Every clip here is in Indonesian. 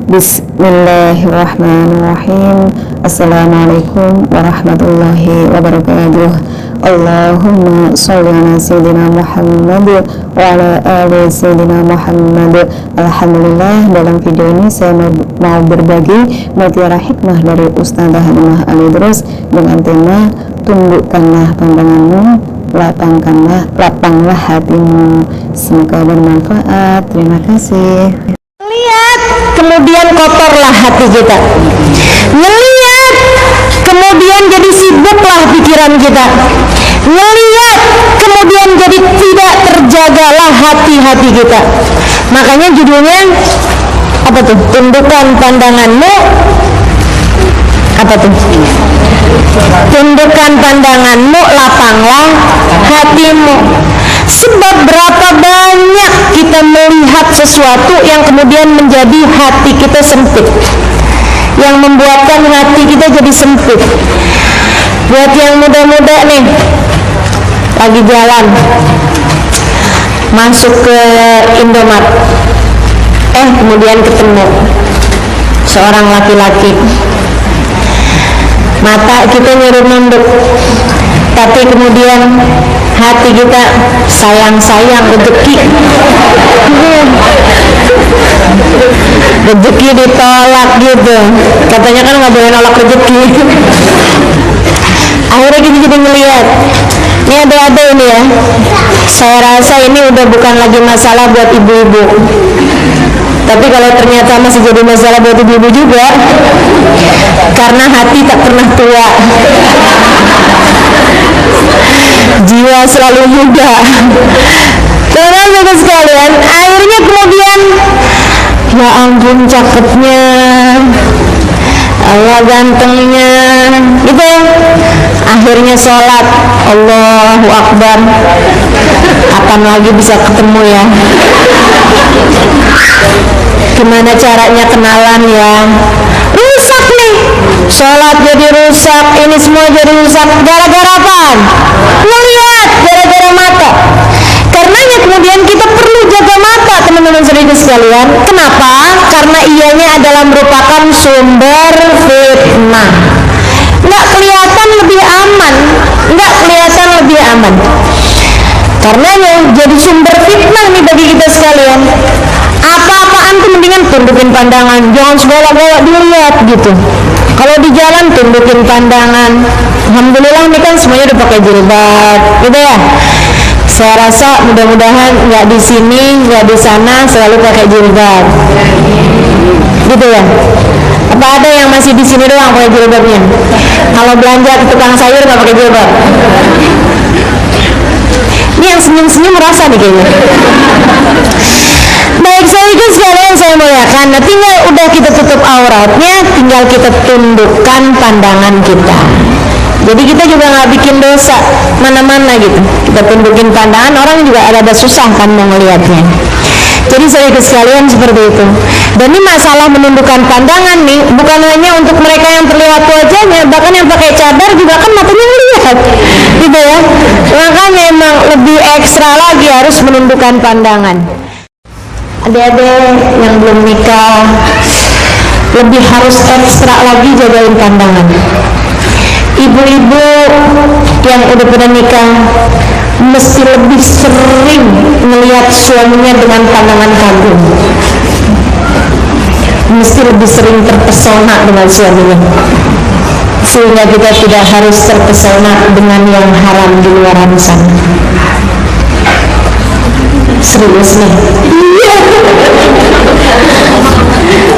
Bismillahirrahmanirrahim. Assalamualaikum warahmatullahi wabarakatuh. Allahumma sholli ala sayyidina Muhammad wa ala ali sayyidina Muhammad. Alhamdulillah, dalam video ini saya mau berbagi mutiara hikmah dari Ustazah Halimah Al Idrus dengan tema tundukkanlah pandanganmu, lapanglah hatimu. Semoga bermanfaat. Terima kasih. Lihat, kemudian kotorlah hati kita. Ngelihat, kemudian jadi sibuklah pikiran kita. Ngelihat, kemudian jadi tidak terjagalah hati-hati kita. Makanya judulnya apa tuh? Tundukkan pandanganmu. Apa tuh? Tundukkan pandanganmu, lapanglah hatimu. Sebab berapa banyak kita melihat sesuatu yang kemudian menjadi hati kita sempit, yang membuatkan hati kita jadi sempit. Buat yang muda-muda nih, lagi jalan masuk ke Indomaret, kemudian ketemu seorang laki-laki, mata kita nyuruh nunduk, tapi kemudian hati kita sayang rezeki ditolak gitu. Katanya kan nggak boleh nolak rezeki. Akhirnya kita jadi ngelihat, ini ada ini ya. Saya rasa ini udah bukan lagi masalah buat ibu-ibu, tapi kalau ternyata masih jadi masalah buat ibu-ibu juga, karena hati tak pernah tua, jiwa selalu muda. Teman-teman sekalian, akhirnya kemudian, ya ampun cakepnya, Allah gantengnya, gitu ya. Akhirnya sholat, Allahu Akbar. Kapan lagi bisa ketemu ya? Gimana caranya kenalan ya? Rusak nih, sholat jadi rusak, ini semua jadi rusak. Gara-gara apaan? Melihat, gara-gara mata. Karenanya kemudian kita perlu jaga mata, teman-teman serius sekalian. Kenapa? Karena ianya adalah merupakan sumber fitnah. Nggak kelihatan lebih aman, karenanya jadi sumber fitnah nih bagi kita sekalian. Apa-apaan tuh mendingan tundukin pandangan, jangan segala-gala dilihat gitu. Kalau di jalan tundukin pandangan. Alhamdulillah nih kan semuanya udah pakai jilbab, gitu ya. Saya rasa mudah-mudahan nggak di sini, nggak di sana selalu pakai jilbab, gitu ya. Apa ada yang masih di sini doang pakai jilbabnya? Kalau belanja ke tukang sayur nggak pakai jilbab? Ini yang senyum-senyum merasa nih kayaknya. Baik, saya itu sekalian saya muliakan. Nah, tinggal udah kita tutup auratnya, tinggal kita tundukkan pandangan kita. Jadi kita juga nggak bikin dosa mana-mana gitu. Kita tundukin pandangan, orang juga ada susah kan mau ngelihatnya. Jadi saya sekalian seperti itu. Dan ini masalah menundukkan pandangan nih, bukan hanya untuk mereka yang terlihat wajahnya, bahkan yang pakai cadar juga kan matanya ngelihat, gitu ya. Makanya emang lebih ekstra lagi harus menundukkan pandangan. Adik-adik yang belum nikah lebih harus ekstra lagi jagain pandangan. Ibu-ibu yang udah pernah nikah mesti lebih sering melihat suaminya dengan pandangan kagum, mesti lebih sering terpesona dengan suaminya, sehingga kita tidak harus terpesona dengan yang haram di luar sana. Serius nih? Iya.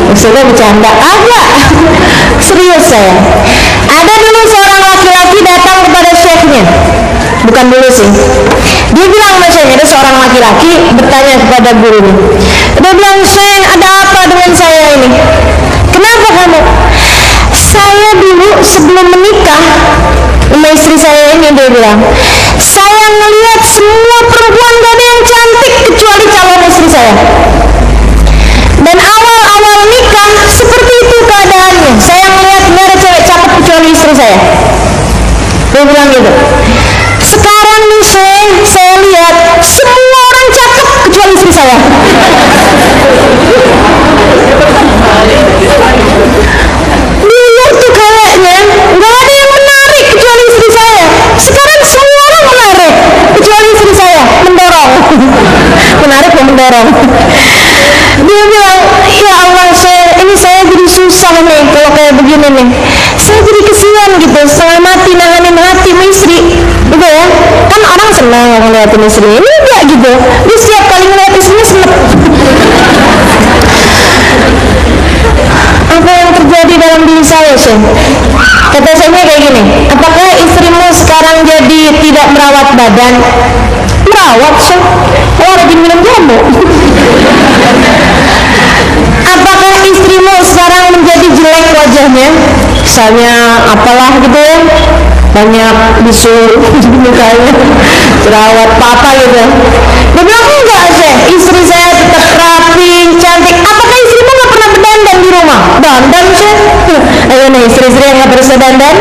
Maksudnya bercanda? Agak serius saya. Ada dulu seorang laki-laki datang kepada syekhnya, bukan dulu sih, dia bilang sama syekhnya, ada seorang laki-laki bertanya kepada gurunya. Dia bilang, "Syekh, ada apa dengan saya ini? Kenapa kamu?" "Saya dulu sebelum menikah sama istri saya ini," dia bilang, "saya ngelihat semua perempuan gak ada yang cantik kecuali calon istri saya. Dan awal-awal nikah seperti itu keadaannya. Saya ngelihat gak ada cewek cakep kecuali istri saya." Dia bilang gitu. "Sekarang nih saya lihat semua orang cakep kecuali istri saya." ngeliatin istrinya, ini enggak gitu, dia setiap kali ngeliat istrinya senep. Apa yang terjadi dalam diri saya, Syekh? Kata saya kayak gini, apakah istrimu sekarang jadi tidak merawat badan? Merawat, Syekh, lagi minum jamu. Apakah istrimu sekarang menjadi jelek wajahnya? Misalnya apalah gitu ya, banyak bisul di mukanya, jerawat apa gitu. Dia bilang enggak, Syekh, istri saya tetap rapi, cantik. Apakah istrimu nggak pernah berdandan di rumah? Dandan, Syekh. Ayo nih istri-istri yang nggak pernah dandan,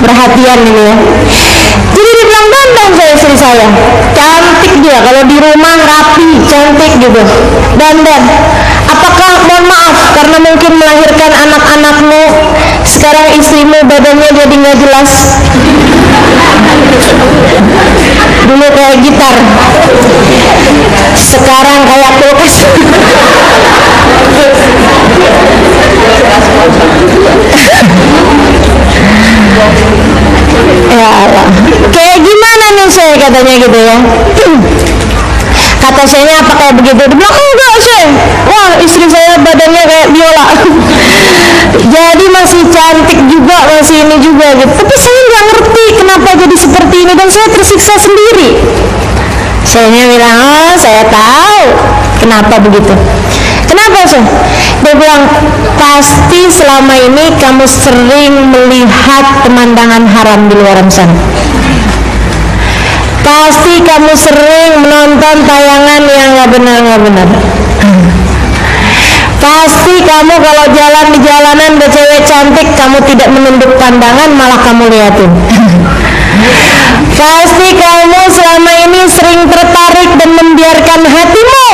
perhatian ini ya. Jadi dia bilang dandan saya, istri saya cantik dia, kalau di rumah rapi, cantik gitu, dandan. Apakah, mohon maaf, karena mungkin melahirkan anak-anakmu, sekarang istrimu badannya jadi nggak jelas? Dulu kayak gitar, sekarang kayak kulkas. Ya Allah, kayak gimana nih saya, katanya gitu ya. Kata saya, apa kayak begitu? Dia bilang enggak, Syekh, wah istri saya badannya kayak biola. Jadi masih cantik juga, masih ini juga gitu. Tapi saya nggak ngerti kenapa jadi seperti ini, dan saya tersiksa sendiri. Saya bilang, oh saya tahu kenapa begitu. Kenapa, Syekh? Dia bilang, pasti selama ini kamu sering melihat pemandangan haram di luar sana. Pasti kamu sering menonton tayangan yang nggak benar. Pasti kamu kalau jalan di jalanan ada cewek cantik, kamu tidak menunduk pandangan, malah kamu liatin. Pasti kamu selama ini sering tertarik dan membiarkan hatimu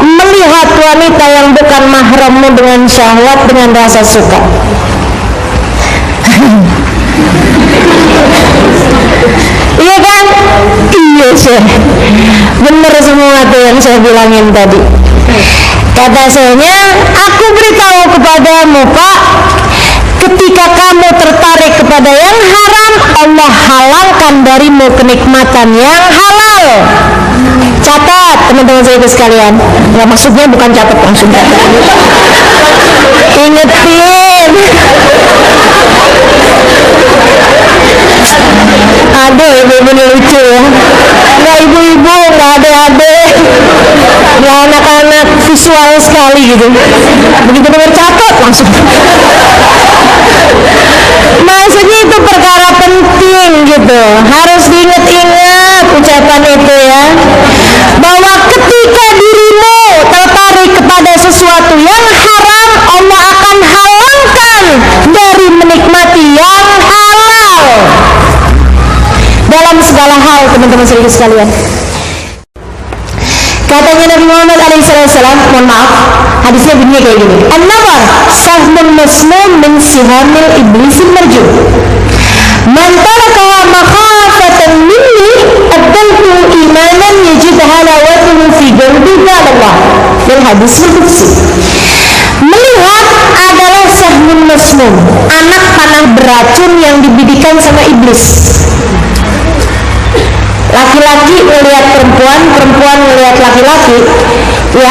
melihat wanita yang bukan mahrammu dengan syahwat, dengan rasa suka. Iya kan? Iya, Syekh, bener semua tuh yang saya bilangin tadi. Kata saya, aku beritahu kepadamu, Pak, ketika kamu tertarik kepada yang haram, Allah halalkan darimu kenikmatan yang halal. Catat, teman-teman saya sekalian. Ya, maksudnya bukan catat, langsung catat. Ingetin. Aduh, ibu-ibu ini lucu ya. Nggak ibu-ibu, nggak adik-adik, nggak anak-anak, visual sekali gitu. Begitu dengar catat langsung. Maksudnya itu perkara penting gitu, harus diingat-ingat ucapan itu ya, bahwa ketika dirimu tertarik kepada sesuatu yang haram, Allah akan halangkan dari menikmati yang halal dalam segala hal, teman-teman sekalian. Katanya Nabi Muhammad alaihissalam, mohon maaf, hadisnya bunyinya kayak gini: an-nazar sahmun masmum min sihamil iblisin marjum, man tarakaha makhafatan minni abdaltu imanan yajid halawatuhu fi qalbi Allah. Dan hadis berfungsi, melihat adalah sahmun masmum, anak panah beracun yang dibidikan sama iblis. Laki-laki melihat perempuan, perempuan melihat laki-laki, ya,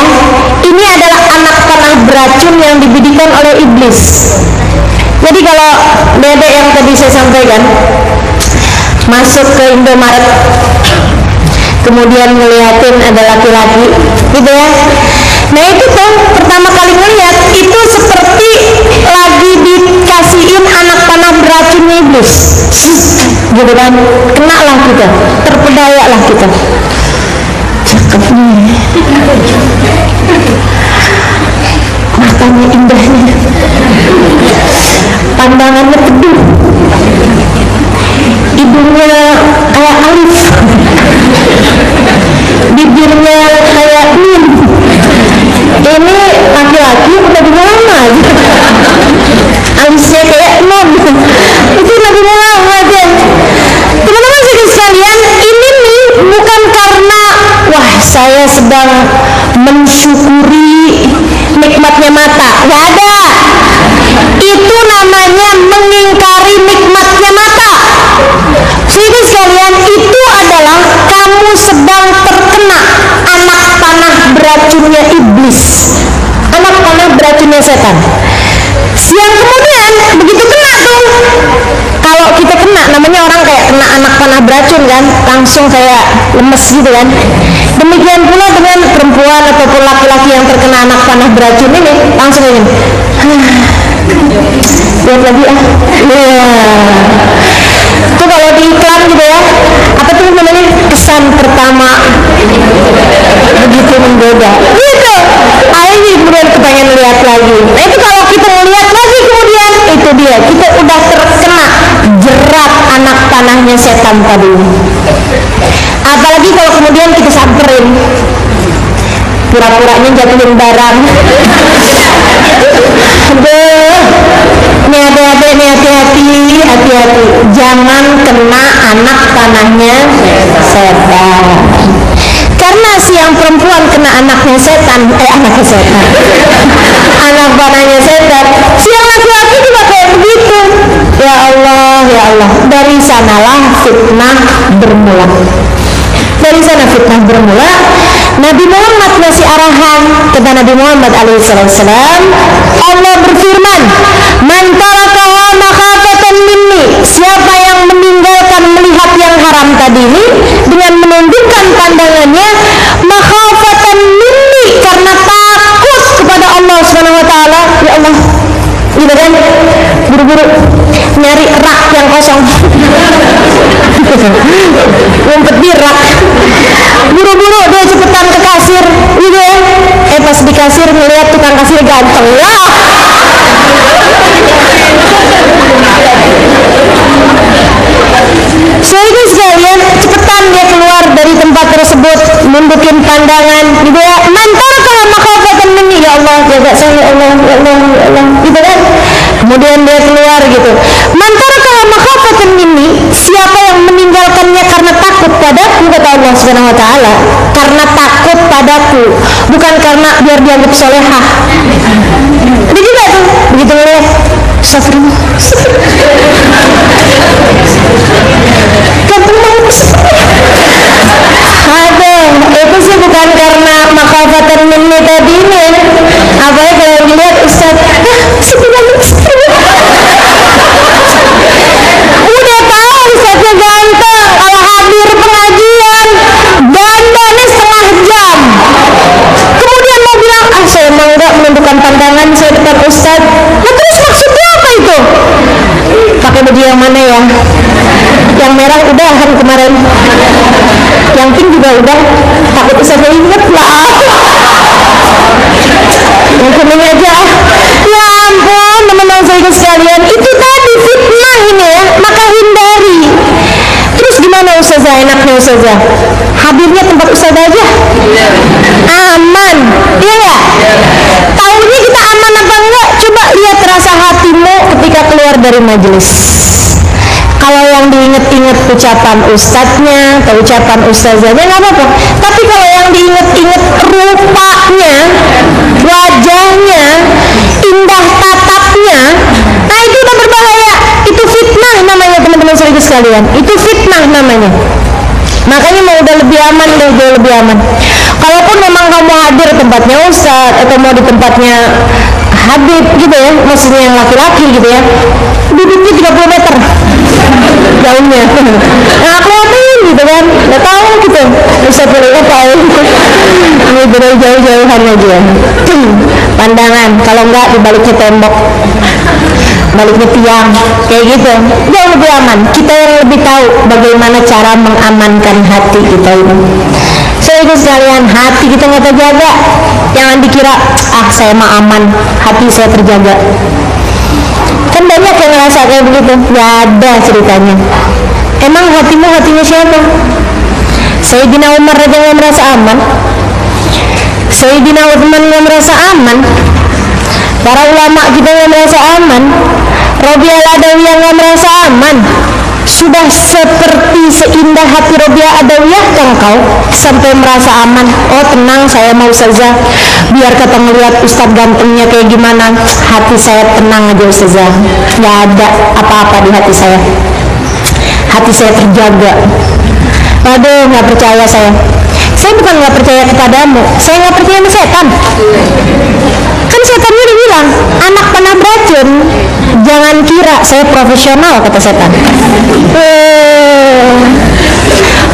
ini adalah anak panah beracun yang dibidikan oleh iblis. Jadi kalau dedek yang tadi saya sampaikan masuk ke Indomaret, kemudian ngeliatin ada laki-laki gitu ya, nah itu tuh pertama kali ngeliat itu seperti lagi dikasihin anak panah beracunnya iblis, gitu kan, kena lah kita, terpedaya lah kita. Cakep nih, matanya indahnya, pandangannya teduh, hidungnya kayak alif, bibirnya kayak min. Ini laki-laki udah di mana? Alisnya kayak non. Itu Nabi Muhammad ya. Teman-teman sekalian, ini nih bukan karena wah saya sedang mensyukuri nikmatnya mata, nggak ada. Itu namanya mengingkari nikmatnya mata. Jadi sekalian, itu adalah beracunnya iblis, anak panah beracunnya setan. Yang kemudian begitu kena tuh, kalau kita kena, namanya orang kayak kena anak panah beracun kan, langsung kayak lemes gitu kan. Demikian pula dengan perempuan ataupun laki-laki yang terkena anak panah beracun ini, langsung ingin lihat lagi itu kalau di iklan gitu ya, apa tuh namanya, kesan pertama begitu menggoda gitu, ini kemudian kepengen lihat lagi. Nah itu kalau kita melihat lagi kemudian, itu dia, kita udah terkena jerat anak panahnya setan tadi. Apalagi kalau kemudian kita samperin, pura-puranya jatuhin barang. Aduh, ini hati-hati, jangan kena anak panahnya setan. Karena si yang perempuan kena anaknya setan, anak panahnya setan, si yang laki-laki juga kayak begitu. Ya Allah, dari sanalah fitnah bermula. Dari sana fitnah bermula. Nabi Muhammad ngasih arahan kepada Nabi Muhammad alaihissalam. Allah berfirman, man tarakaha makhafatan minni, siapa yang meninggalkan melihat yang haram tadi ini dengan menundukkan pandangannya, makhafatan minni, karena takut kepada Allah Subhanahu wa taala. Ya Allah, gitu kan, buru-buru nyari rak yang kosong, ngumpet di rak, buru-buru dia cepetan ke kasir gitu ya. Pas di kasir ngeliat tukang kasir ganteng, sehingga sekalian cepetan dia keluar dari tempat tersebut, nundukin pandangan gitu ya. Mantar kalau makhafatan minni, ya Allah jaga saya, ya Allah gitu kan. Kemudian dia keluar gitu. Mantar kalau makhafatan minni, siapa yang meninggalkannya karena takut padaku, kata Allah Subhanahu wa taala. Karena takut padaku, bukan karena biar dianggap solehah. Ada juga tuh, begitu ngeliat, astagfirullah, aduh, itu sih bukan karena makhafatan minni tadi nih. Apalagi kalau dilihat Ustaz, udah tahu Ustaznya ganteng, kalau hadir pengajian dandannya setengah jam, kemudian mau bilang, saya emang enggak menundukkan pandangan saya depan Ustaz. Nah terus maksudnya apa itu? Pakai baju yang mana ya? Yang merah udah kan kemarin, yang pink juga udah, takut Ustaznya inget lah. Yang kuning aja. Ya ampun teman-teman saya sekalian, itu tadi fitnah ini ya, maka hindari. Terus gimana Ustazah, enaknya Ustazah? Hadirnya tempat Ustazah aja aman, iya gak? Tahunya kita aman apa enggak? Coba lihat rasa hatimu ketika keluar dari majelis. Kalau yang diinget-inget ucapan ustadznya atau ucapan ustazahnya nggak apa-apa, tapi kalau yang diinget-inget rupanya, wajahnya, indah tatapnya, nah itu udah berbahaya. Itu fitnah namanya teman-teman sekalian, itu fitnah namanya. Makanya mau udah lebih aman deh, jauh lebih aman. Kalaupun memang kamu hadir tempatnya ustadz atau mau di tempatnya Habib gitu ya, maksudnya yang laki-laki gitu ya, duduknya 30 meter jauhnya, nah kelihatan gitu kan, nggak tahu gitu, bisa pilih tahu ini benar jauh-jauhan aja pandangan, kalau nggak di baliknya tembok, baliknya tiang, kayak gitu, jauh lebih aman. Kita yang lebih tahu bagaimana cara mengamankan hati kita ini. Sehingga sekalian, hati kita nggak terjaga, jangan dikira saya mah aman, hati saya terjaga. Kan banyak yang ngerasa kayak begitu, nggak ada ceritanya. Emang hatimu hatinya siapa? Sayyidina Umar aja nggak merasa aman, Sayyidina Utsman nggak merasa aman, para ulama kita nggak merasa aman, Rabi'ah Adawiyah nggak merasa aman. Sudah seperti seindah hati Rabi'ah Adawiyah kan kau sampai merasa aman? Oh tenang, saya mau saja, biar kata ngelihat Ustadz gantengnya kayak gimana, hati saya tenang aja Ustazah, nggak ada apa-apa di hati saya, hati saya terjaga. Aduh, nggak percaya saya saya bukan nggak percaya kepadamu, saya nggak percaya sama setan. Kan setannya udah bilang, anak panah beracun, jangan kira saya profesional, kata setan.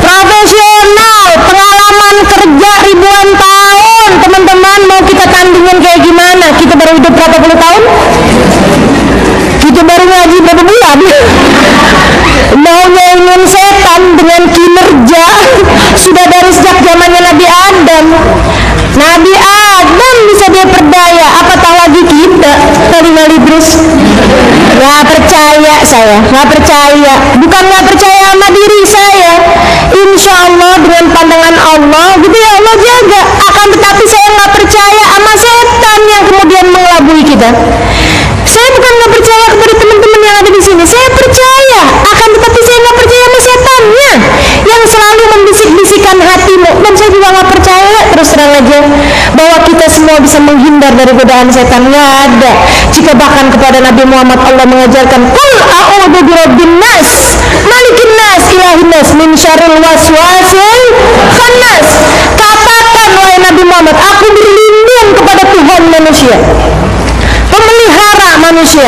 Profesional, pengalaman kerja ribuan tahun, teman-teman. Mau kita tandingin kayak gimana? Kita baru hidup berapa puluh tahun? Kita baru ngaji berapa bulan? Mau nyaingin setan dengan kinerja sudah dari sejak zamannya Nabi Adam. Nabi Adam bisa dia perdaya, apatah lagi kita kali Idris. Nggak percaya saya, nggak percaya. Bukan nggak percaya sama diri saya, insya Allah dengan pandangan Allah gitu ya Allah jaga. Akan tetapi saya nggak percaya sama setan yang kemudian mengelabui kita. Saya bukan nggak percaya kepada teman-teman yang ada di sini, saya percaya. Akan tetapi saya nggak percaya sama setannya yang selalu membisik-bisikan hatimu. Dan saya juga nggak percaya, terus terang aja, bahwa kita semua bisa menghindar dari godaan setan. Nggak ada. Jika bahkan kepada Nabi Muhammad Allah mengajarkan, Qul a'udzu birabbin nas, malikin nas, ilahin nas, min syarril waswasil khannas. Katakan wahai Nabi Muhammad, aku berlindung kepada Tuhan manusia, pemelihara manusia,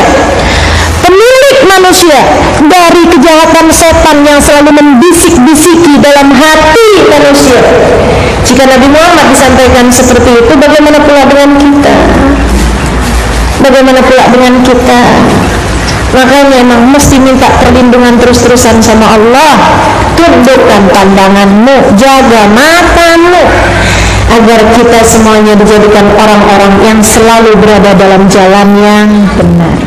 pemilik manusia, dari kejahatan setan yang selalu membisik-bisiki dalam hati manusia. Jika Nabi Muhammad disampaikan seperti itu, bagaimana pula dengan kita? Bagaimana pula dengan kita? Makanya memang mesti minta perlindungan terus-terusan sama Allah. Tundukkan pandanganmu, jaga matamu, agar kita semuanya dijadikan orang-orang yang selalu berada dalam jalan yang benar.